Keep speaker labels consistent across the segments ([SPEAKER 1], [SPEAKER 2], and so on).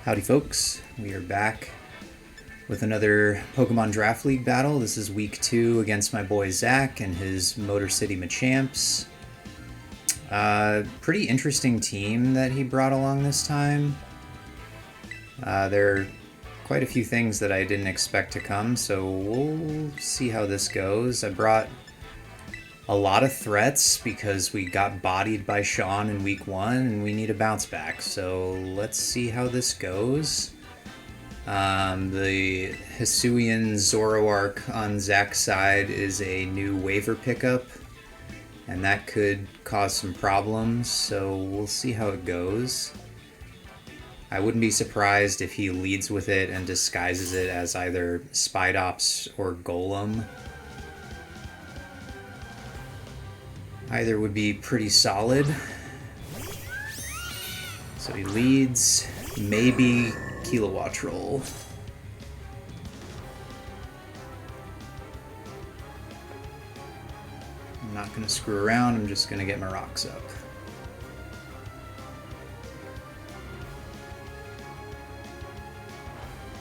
[SPEAKER 1] Howdy folks, we are back with another Pokemon Draft League battle. This is week 2 against my boy Zach and his Motor City Machamps. Pretty interesting team that he brought along this time. There are quite a few things that I didn't expect to come, so we'll see how this goes. I brought a lot of threats because we got bodied by Sean in week 1 and we need a bounce back. So let's see how this goes. The Hisuian Zoroark on Zach's side is a new waiver pickup, and that could cause some problems, so we'll see how it goes. I wouldn't be surprised if he leads with it and disguises it as either Spidops or Golem. Either would be pretty solid. So he leads, maybe Kilowattrol. I'm not going to screw around, I'm just going to get my rocks up.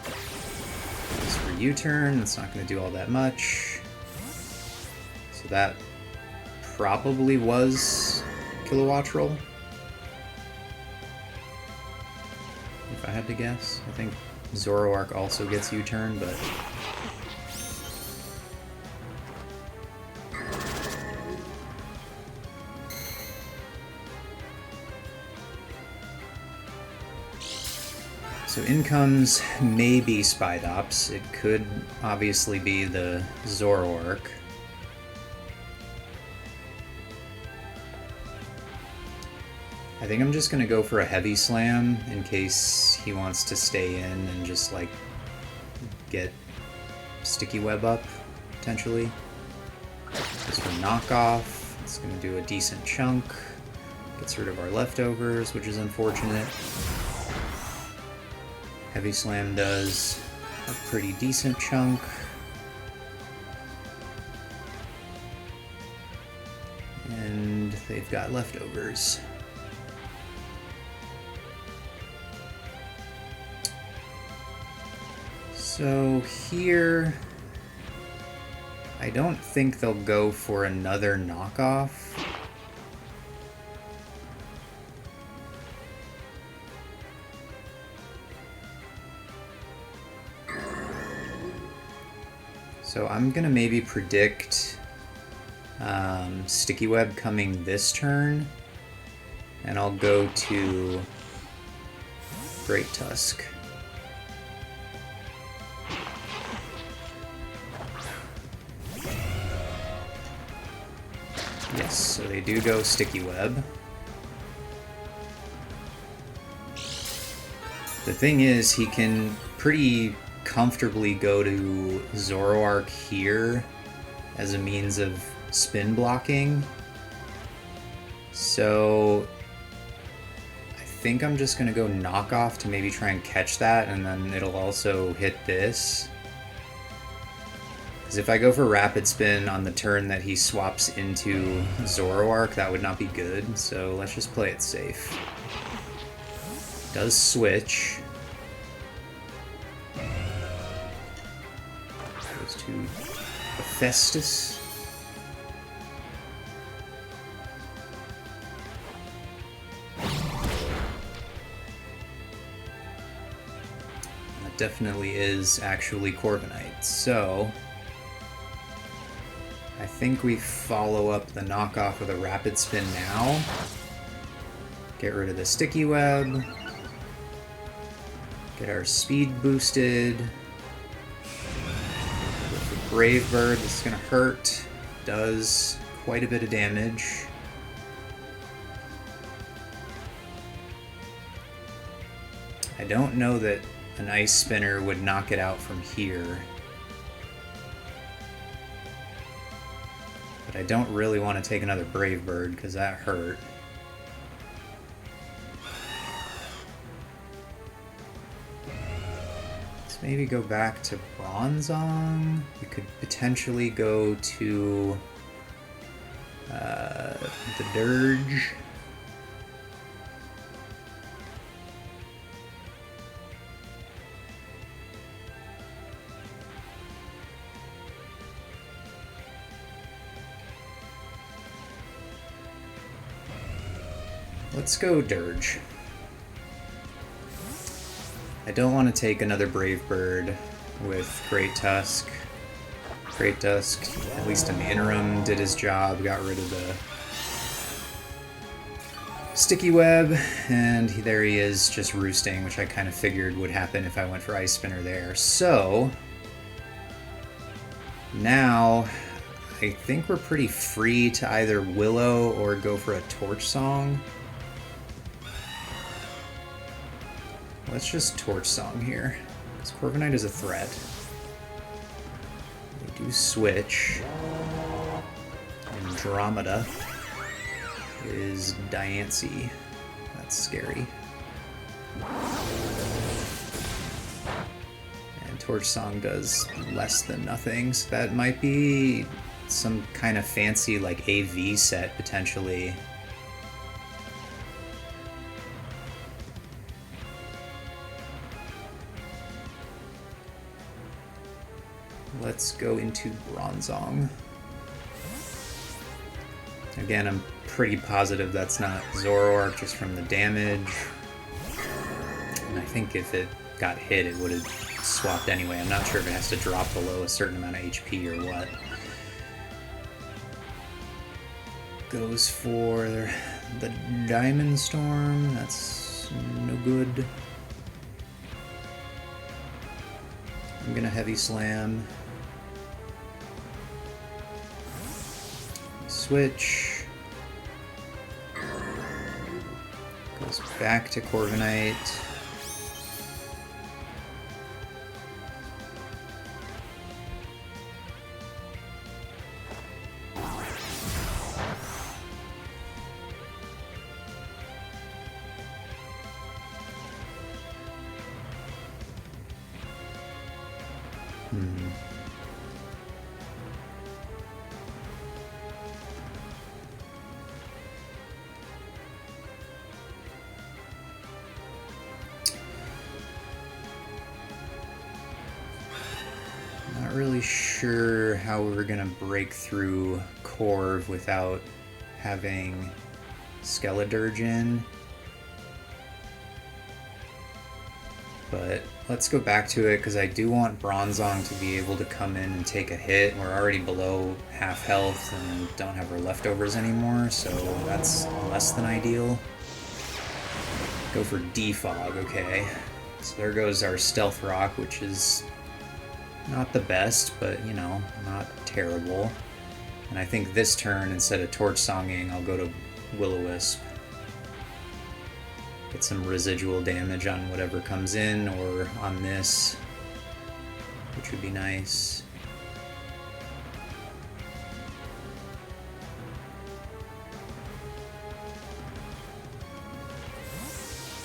[SPEAKER 1] As for U-turn, it's not going to do all that much. So that probably was Kilowattrol, if I had to guess. I think Zoroark also gets U-turn, but so in comes maybe Spidops. It could obviously be the Zoroark. I think I'm just going to go for a heavy slam in case he wants to stay in and just like get sticky web up potentially. Just for knockoff, it's going to do a decent chunk. Gets rid of our leftovers, which is unfortunate. Heavy slam does a pretty decent chunk. And they've got leftovers. So here, I don't think they'll go for another knockoff. So I'm gonna maybe predict Sticky Web coming this turn, and I'll go to Great Tusk. Yes, so they do go Sticky Web. The thing is, he can pretty comfortably go to Zoroark here as a means of spin blocking. So I think I'm just going to go knockoff to maybe try and catch that, and then it'll also hit this. Because if I go for Rapid Spin on the turn that he swaps into Zoroark, that would not be good, so let's just play it safe. Does switch. Goes to Hephaestus. That definitely is actually Corviknight, so I think we follow up the knockoff with a Rapid Spin now. Get rid of the Sticky Web. Get our speed boosted. Go for Brave Bird, this is going to hurt. Does quite a bit of damage. I don't know that an Ice Spinner would knock it out from here. But I don't really want to take another Brave Bird because that hurt. Let's maybe go back to Bronzong. We could potentially go to the Dirge. Let's go Dirge. I don't want to take another Brave Bird with Great Tusk. Great Tusk, at least in the interim, did his job, got rid of the Sticky Web, and there he is, just roosting, which I kind of figured would happen if I went for Ice Spinner there. So, now, I think we're pretty free to either Willow or go for a Torch Song. Let's just Torch Song here, because Corviknight is a threat. They do switch. Andromeda is Diancie. That's scary. And Torch Song does less than nothing, so that might be some kind of fancy like AV set potentially. Let's go into Bronzong. Again, I'm pretty positive that's not Zoroark just from the damage. And I think if it got hit, it would have swapped anyway. I'm not sure if it has to drop below a certain amount of HP or what. Goes for the Diamond Storm. That's no good. I'm gonna Heavy Slam. Switch. Goes back to Corviknight. Not really sure how we're gonna break through Corv without having Skeledirge in. But let's go back to it because I do want Bronzong to be able to come in and take a hit. We're already below half health and don't have our leftovers anymore, so that's less than ideal. Go for Defog, okay. So there goes our Stealth Rock, which is not the best, but, you know, not terrible. And I think this turn, instead of Torch Songing, I'll go to Will-O-Wisp. Get some residual damage on whatever comes in, or on this, which would be nice.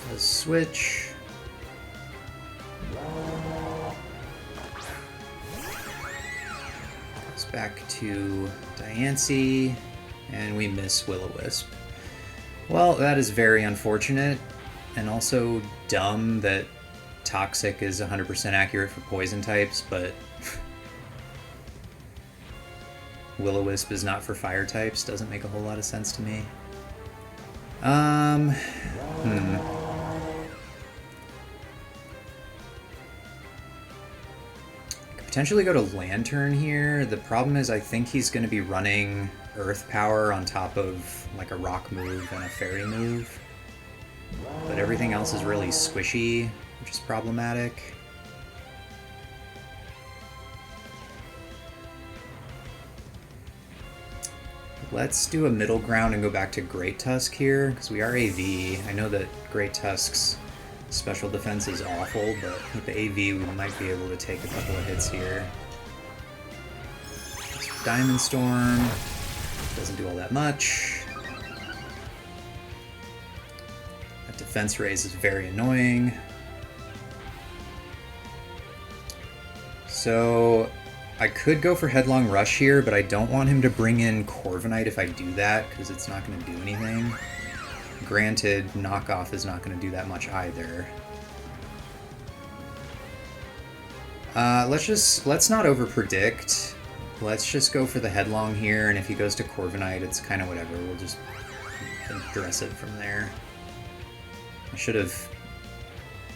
[SPEAKER 1] Let's switch. Goes back to Diancie, and we miss Will-O-Wisp. Well, that is very unfortunate, and also dumb that Toxic is 100% accurate for poison types, but Will-O-Wisp is not for fire types. Doesn't make a whole lot of sense to me. Could potentially go to Lanturn here. The problem is I think he's going to be running Earth Power on top of like a rock move and a fairy move. But everything else is really squishy, which is problematic. Let's do a middle ground and go back to Great Tusk here, because we are AV. I know that Great Tusk's special defense is awful, but with the AV we might be able to take a couple of hits here. Diamond Storm doesn't do all that much. That defense raise is very annoying. So I could go for Headlong Rush here, but I don't want him to bring in Corviknight if I do that, because it's not going to do anything. Granted, Knockoff is not going to do that much either. Let's not overpredict. Let's just go for the Headlong here, and if he goes to Corviknight, it's kind of whatever. We'll just address it from there. I should have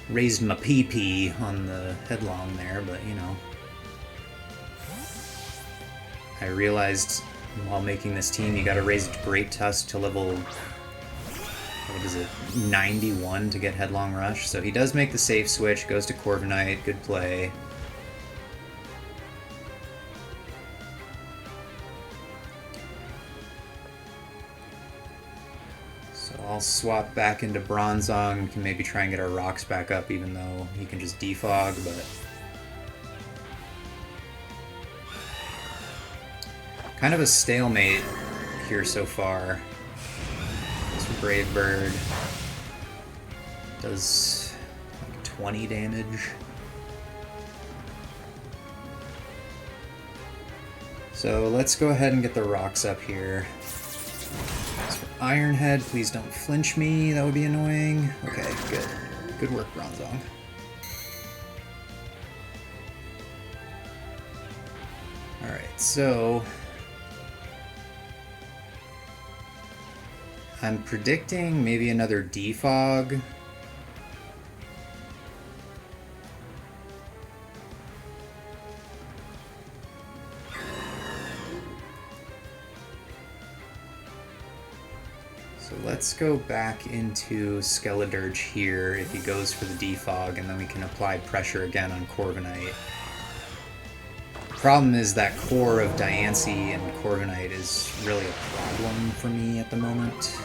[SPEAKER 1] raised my PP on the headlong there, but you know. I realized while making this team, you gotta raise Great Tusk to level, what is it, 91 to get Headlong Rush. So he does make the safe switch, goes to Corviknight, good play. So I'll swap back into Bronzong. We can maybe try and get our rocks back up, even though he can just defog, but kind of a stalemate here so far. This Brave Bird does like 20 damage. So let's go ahead and get the rocks up here. Ironhead, please don't flinch me, that would be annoying. Okay, good. Good work, Bronzong. Alright, so I'm predicting maybe another defog. So let's go back into Skeledirge here if he goes for the defog, and then we can apply pressure again on Corviknight. Problem is that core of Diancie and Corviknight is really a problem for me at the moment.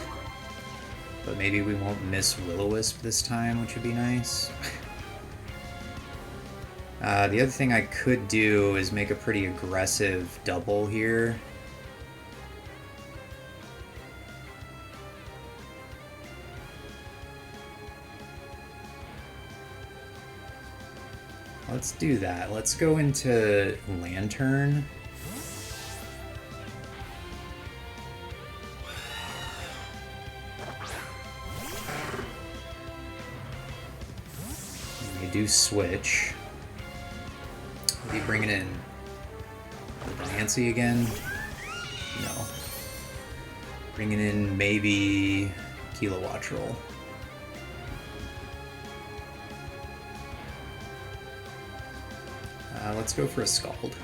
[SPEAKER 1] But maybe we won't miss Will-O-Wisp this time, which would be nice. The other thing I could do is make a pretty aggressive double here. Let's do that. Let's go into Lanturn. We do switch. Are we bringing in the Diancie again? No. Bringing in maybe Kilowattrel. Let's go for a Scald.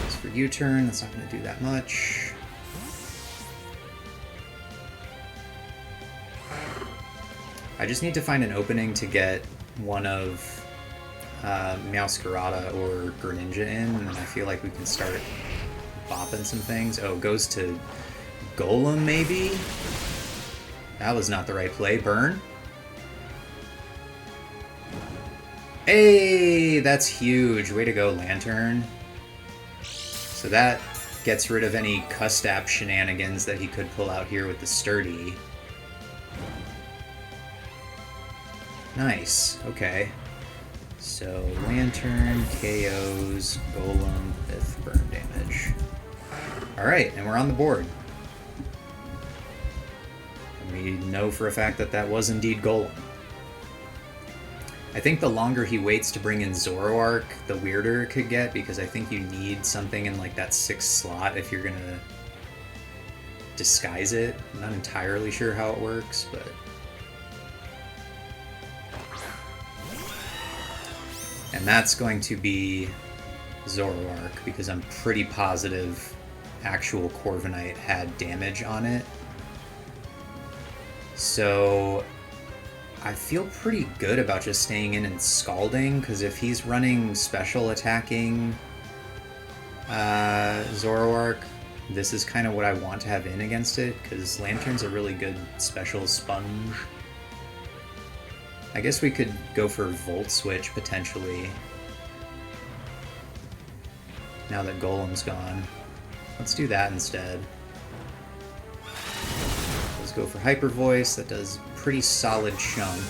[SPEAKER 1] As for U-turn, that's not going to do that much. I just need to find an opening to get one of Meowscarada or Greninja in, and then I feel like we can start bopping some things. Oh, goes to Golem, maybe? That was not the right play. Burn? Hey, that's huge. Way to go, Lanturn. So that gets rid of any Custap shenanigans that he could pull out here with the Sturdy. Nice. Okay. So Lanturn, KOs, Golem, 5th burn damage. Alright, and we're on the board. And we know for a fact that that was indeed Golem. I think the longer he waits to bring in Zoroark, the weirder it could get, because I think you need something in like that 6th slot if you're gonna disguise it. I'm not entirely sure how it works, but and that's going to be Zoroark, because I'm pretty positive actual Corviknight had damage on it. So I feel pretty good about just staying in and Scalding, because if he's running special attacking Zoroark, this is kind of what I want to have in against it, because Lanturn's a really good special sponge. I guess we could go for Volt Switch, potentially, now that Golem's gone. Let's do that instead. Let's go for Hyper Voice, that does pretty solid chunk.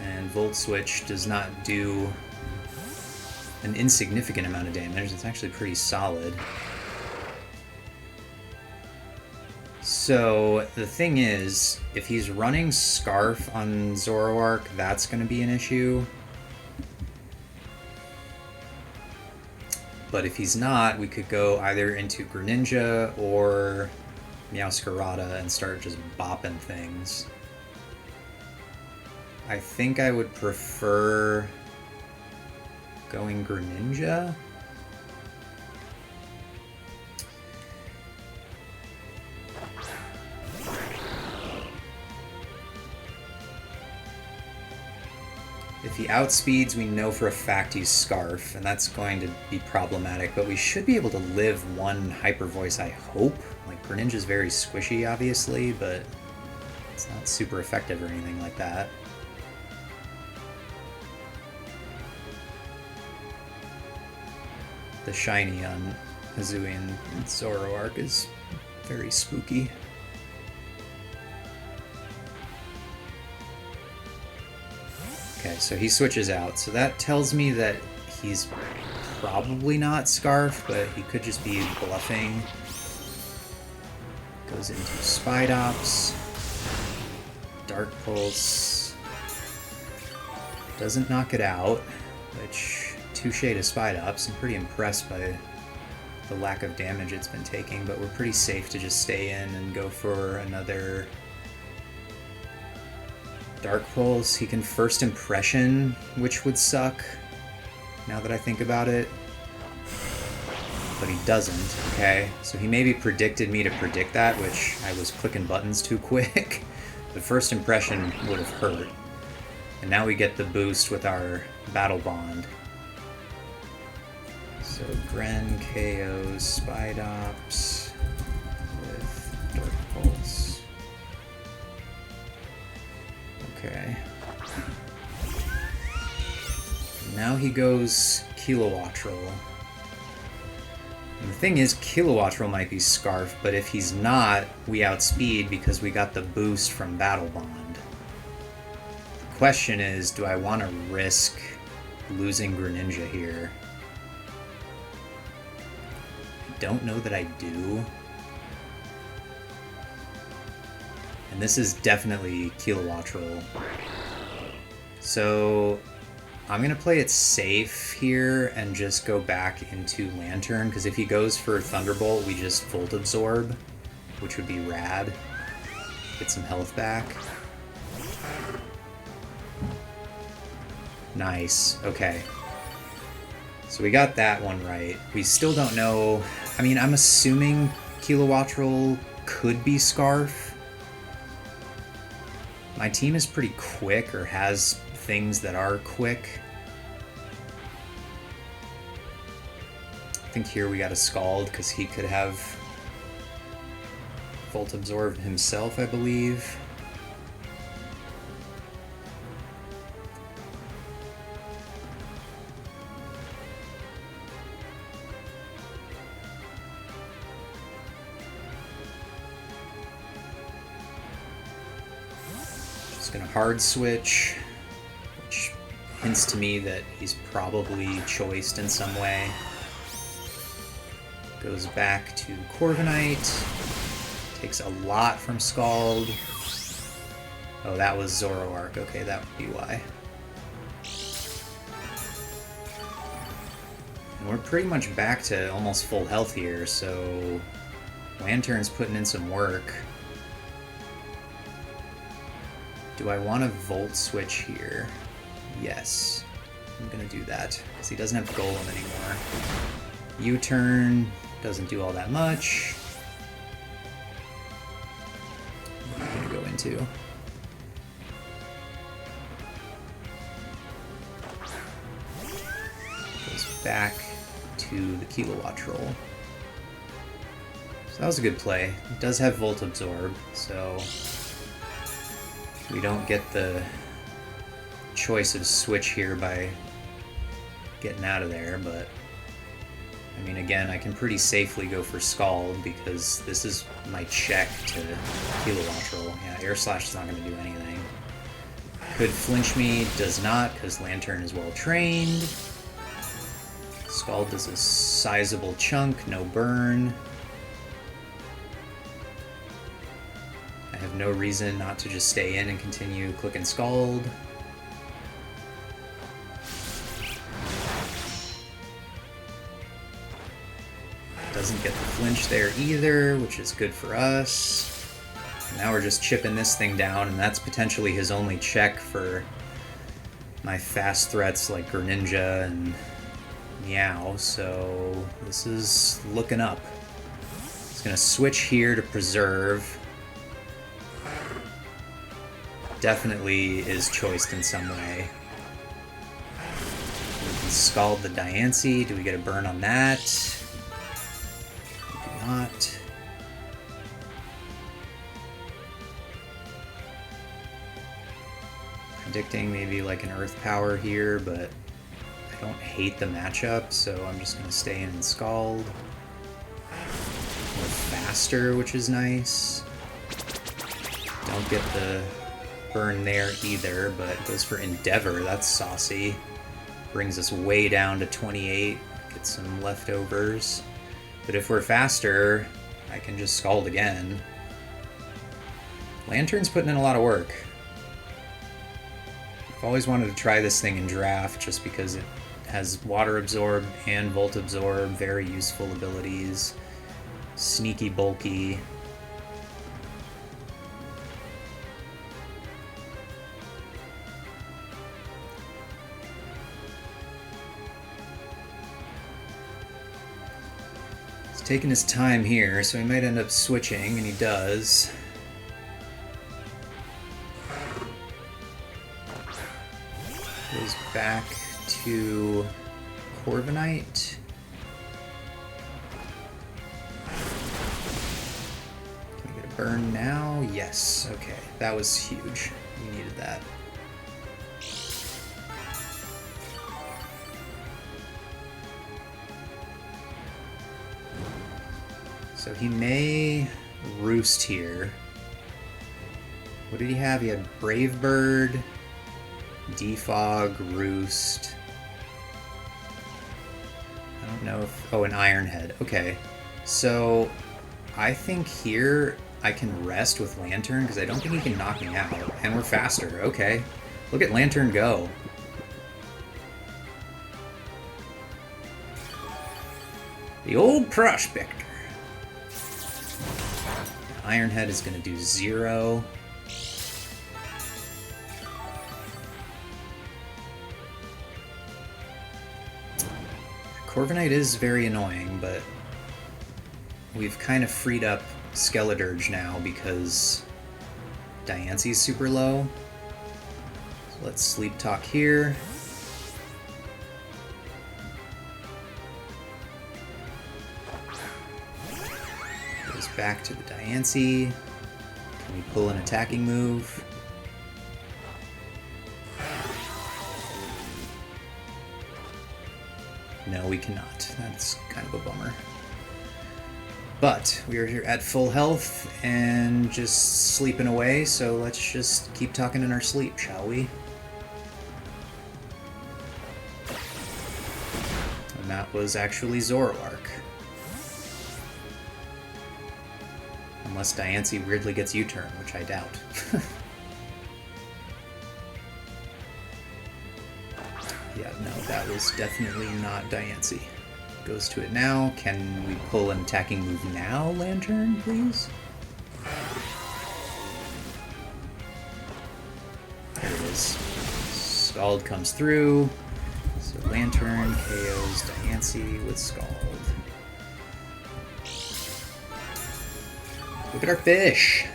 [SPEAKER 1] And Volt Switch does not do an insignificant amount of damage, it's actually pretty solid. So the thing is, if he's running Scarf on Zoroark, that's going to be an issue. But if he's not, we could go either into Greninja or Meowscarada and start just bopping things. I think I would prefer going Greninja. If he outspeeds, we know for a fact he's Scarf, and that's going to be problematic, but we should be able to live one Hyper Voice, I hope. Like, Greninja's very squishy, obviously, but it's not super effective or anything like that. The shiny on Hisuian Zoroark is very spooky. Okay, so he switches out. So that tells me that he's probably not Scarf, but he could just be bluffing. Goes into Spidops. Dark Pulse. Doesn't knock it out, which touche to Spidops. I'm pretty impressed by the lack of damage it's been taking, but we're pretty safe to just stay in and go for another Dark Pulse. He can First Impression, which would suck, now that I think about it. But he doesn't, okay? So he maybe predicted me to predict that, which I was clicking buttons too quick. The First Impression would have hurt. And now we get the boost with our Battle Bond. So Gren KOs Spidops with Dark Pulse. Okay. Now he goes Kilowattrel. And the thing is, Kilowattrel might be Scarf, but if he's not, we outspeed because we got the boost from Battle Bond. The question is, do I want to risk losing Greninja here? I don't know that I do. And this is definitely Kilowattrel. So I'm going to play it safe here and just go back into Lanturn, because if he goes for Thunderbolt, we just Volt Absorb, which would be rad. Get some health back. Nice. Okay. So we got that one right. We still don't know. I mean, I'm assuming Kilowattrel could be Scarf. My team is pretty quick, or has things that are quick. I think here we got a Scald, because he could have Volt Absorb himself, I believe. Gonna hard switch, which hints to me that he's probably choiced in some way. Goes back to Corviknight, takes a lot from Scald. Oh, that was Zoroark. Okay, that would be why. And we're pretty much back to almost full health here, so Lanturn's putting in some work. Do I want to Volt Switch here? Yes. I'm going to do that, because he doesn't have Golem anymore. U-turn doesn't do all that much. What am I going to go into? Goes back to the Kilowattrel. So that was a good play. It does have Volt Absorb, so we don't get the choice of switch here by getting out of there, but I mean, again, I can pretty safely go for Scald because this is my check to Kilowattrel. Yeah, Air Slash is not going to do anything. Could flinch me, does not, because Lanturn is well trained. Scald does a sizable chunk, no burn. I have no reason not to just stay in and continue clicking Scald. flinch there either, which is good for us. Now we're just chipping this thing down, and that's potentially his only check for my fast threats like Greninja and Meow, so this is looking up. He's gonna switch here to preserve. Definitely is choiced in some way. We can scald the Diancie. Do we get a burn on that? We do not. Predicting maybe like an Earth Power here, but I don't hate the matchup, so I'm just going to stay in and scald. We're faster, which is nice. Don't get the burn there either, but it goes for Endeavor. That's saucy. Brings us way down to 28. Get some leftovers. But if we're faster, I can just scald again. Lanturn's putting in a lot of work. I've always wanted to try this thing in draft just because it has Water Absorb and Volt Absorb, very useful abilities. Sneaky, bulky. He's taking his time here, so he might end up switching, and he does. Goes back to Corviknight. Can we get a burn now? Yes. Okay, that was huge. We needed that. So he may roost here. What did he have? He had Brave Bird, Defog, Roost. I don't know if... Oh, an Iron Head. Okay. So I think here I can rest with Lanturn because I don't think he can knock me out. And we're faster. Okay. Look at Lanturn go. The old Prospector. Iron Head is going to do 0. Corviknight is very annoying, but we've kind of freed up Skeledirge now because Diancie's super low. So let's Sleep Talk here. Goes back to the Diancie. Can we pull an attacking move? No, we cannot. That's kind of a bummer. But we are here at full health and just sleeping away, so let's just keep talking in our sleep, shall we? And that was actually Zoroark. Unless Diancie weirdly gets U-turn, which I doubt. Yeah, no, that was definitely not Diancie. Goes to it now. Can we pull an attacking move now, Lanturn, please? There it is. Scald comes through. So Lanturn KOs Diancie with Scald. Look at our fish!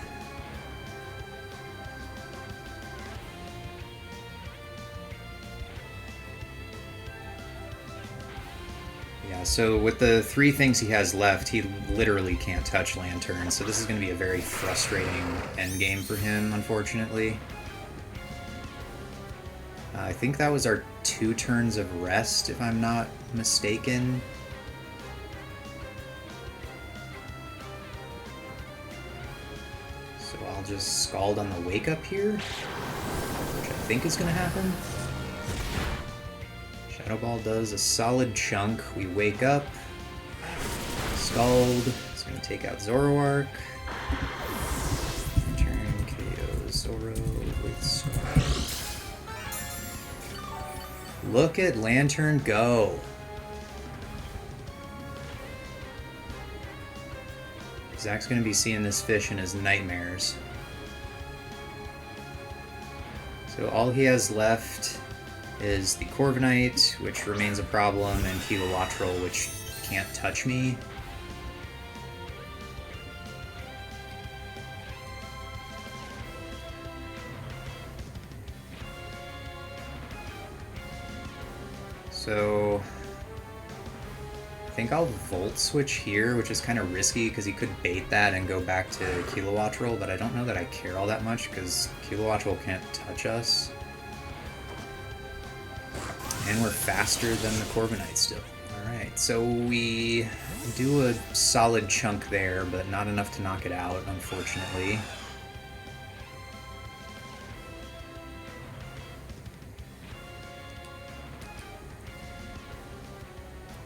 [SPEAKER 1] So with the 3 things he has left, he literally can't touch Lanturn, so this is going to be a very frustrating endgame for him, unfortunately. I think that was our 2 turns of rest, if I'm not mistaken. So I'll just Scald on the Wake Up here, which I think is going to happen. Shadow Ball does a solid chunk. We wake up. Scald. It's going to take out Zoroark. Turn KO Zoro with Scald. Look at Lanturn go. Zach's gonna be seeing this fish in his nightmares. So all he has left is the Corviknight, which remains a problem, and Kilowattrel, which can't touch me. So I think I'll Volt Switch here, which is kind of risky because he could bait that and go back to Kilowattrel, but I don't know that I care all that much because Kilowattrel can't touch us. And we're faster than the Corviknight still. Alright, so we do a solid chunk there, but not enough to knock it out, unfortunately.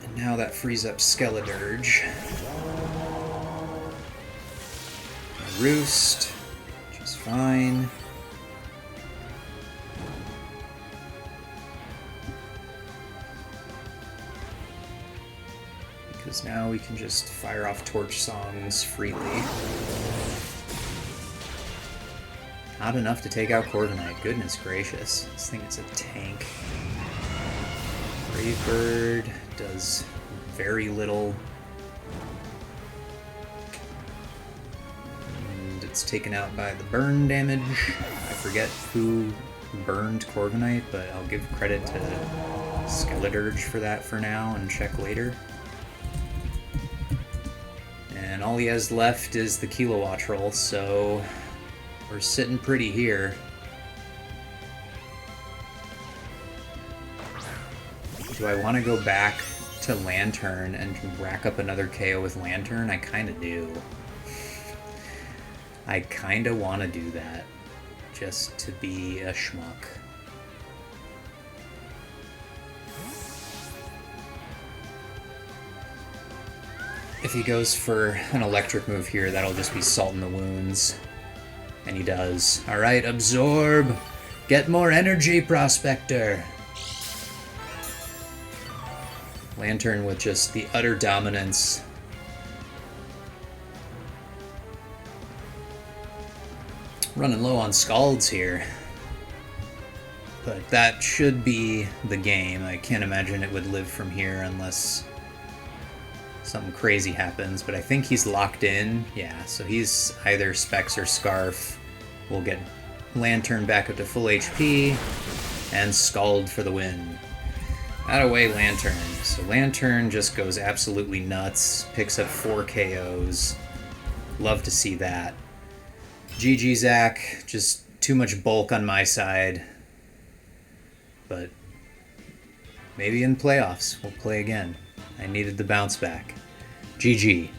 [SPEAKER 1] And now that frees up Skeledirge. Roost, which is fine. Because now we can just fire off Torch Songs freely. Not enough to take out Corviknight. Goodness gracious. This thing is a tank. Brave Bird does very little. And it's taken out by the burn damage. I forget who burned Corviknight, but I'll give credit to Skeledirge for that for now and check later. And all he has left is the Kilowattrel, so we're sitting pretty here. Do I want to go back to Lanturn and rack up another KO with Lanturn? I kind of do. I kind of want to do that, just to be a schmuck. If he goes for an electric move here, that'll just be Salt in the Wounds. And he does. Alright, absorb! Get more energy, Prospector! Lanturn with just the utter dominance. Running low on Scalds here. But that should be the game. I can't imagine it would live from here unless something crazy happens, but I think he's locked in. Yeah, so he's either Specs or Scarf. We'll get Lanturn back up to full HP, and Scald for the win. Out of way, Lanturn. So Lanturn just goes absolutely nuts, picks up 4 KOs. Love to see that. GG, Zach. Just too much bulk on my side. But maybe in playoffs we'll play again. I needed the bounce back. GG.